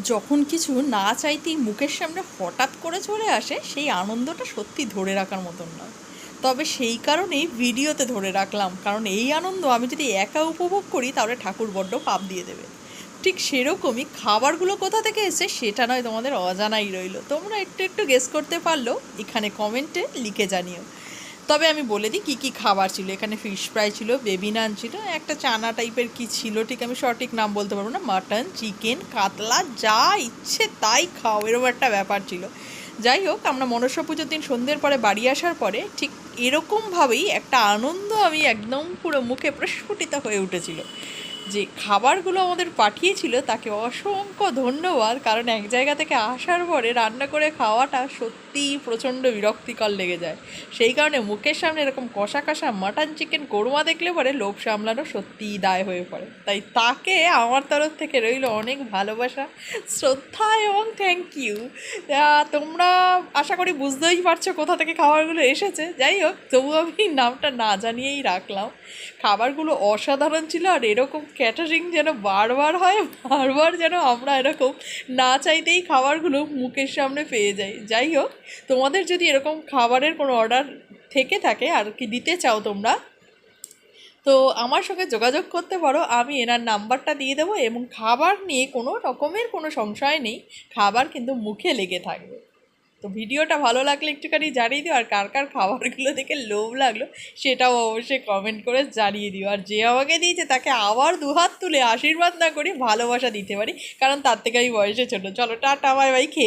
যখন কিছু না চাইতেই মুখের সামনে হঠাৎ করে চলে আসে সেই আনন্দটা সত্যি ধরে রাখার মতন নয়। তবে সেই কারণেই ভিডিওতে ধরে রাখলাম, কারণ এই আনন্দ আমি যদি একা উপভোগ করি তাহলে ঠাকুর বড্ড পাপ দিয়ে দেবে। ঠিক সেরকমই খাবারগুলো কোথা থেকে এসে সেটা নয় তোমাদের অজানাই রইলো, তোমরা একটু একটু গেস করতে পারলেও এখানে কমেন্টে লিখে জানিও। তবে আমি বলে দিই কী কী খাবার ছিল। এখানে ফিশ ফ্রাই ছিল, বেবি নান ছিল, একটা চানা টাইপের কি ছিল ঠিক আমি সঠিক নাম বলতে পারবো না, মাটন, চিকেন, কাতলা, যা ইচ্ছে তাই খাও, এরকম একটা ব্যাপার ছিল। যাই হোক, আমরা মনসা পুজোর দিন সন্ধ্যের পরে বাড়ি আসার পরে ঠিক এরকমভাবেই একটা আনন্দ আমি একদম পুরো মুখে প্রস্ফুটিত হয়ে উঠেছিল। যে খাবারগুলো আমাদের পাঠিয়েছিল তাকে অসংখ্য ধন্যবাদ, কারণ এক জায়গা থেকে আসার পরে রান্না করে খাওয়াটা সত্যিই প্রচণ্ড বিরক্তিকর লেগে যায়। সেই কারণে মুখের সামনে এরকম কষা কষা মাটন, চিকেন, কোরমা দেখলে পরে লোভ সামলানো সত্যিই দায় হয়ে পড়ে। তাই তাকে আমার তরফ থেকে রইল অনেক ভালোবাসা, শ্রদ্ধা এবং থ্যাংক ইউ। তোমরা আশা করি বুঝতেই পারছো কোথা থেকে খাবারগুলো এসেছে। যাই হোক, তবু আমি নামটা না জানিয়েই রাখলাম। খাবারগুলো অসাধারণ ছিল, আর এরকম ক্যাটারিং যেন বারবার হয়, বারবার যেন আমরা এরকম না চাইতেই খাবারগুলো মুখের সামনে পেয়ে যাই। যাই হোক, তোমাদের যদি এরকম খাবারের কোনো অর্ডার থেকে থাকে আর কি দিতে চাও তোমরা, তো আমার সঙ্গে যোগাযোগ করতে পারো, আমি এনার নাম্বারটা দিয়ে দেবো। এবং খাবার নিয়ে কোনো রকমের কোনো সংশয় নেই, খাবার কিন্তু মুখে লেগে থাকবে। তো ভিডিওটা ভালো লাগলে একটুখানি জানিয়ে দিও, আর কার কার খাবারগুলো দেখে লোভ লাগলো সেটাও অবশ্যই কমেন্ট করে জানিয়ে দিও। আর যে আমাকে দিয়েছে তাকে আবার দুহাত তুলে আশীর্বাদ না করি ভালোবাসা দিতে পারি, কারণ তার থেকে আমি বয়সে ছোটো। চলো টাটা, বাই বাই। খেয়ে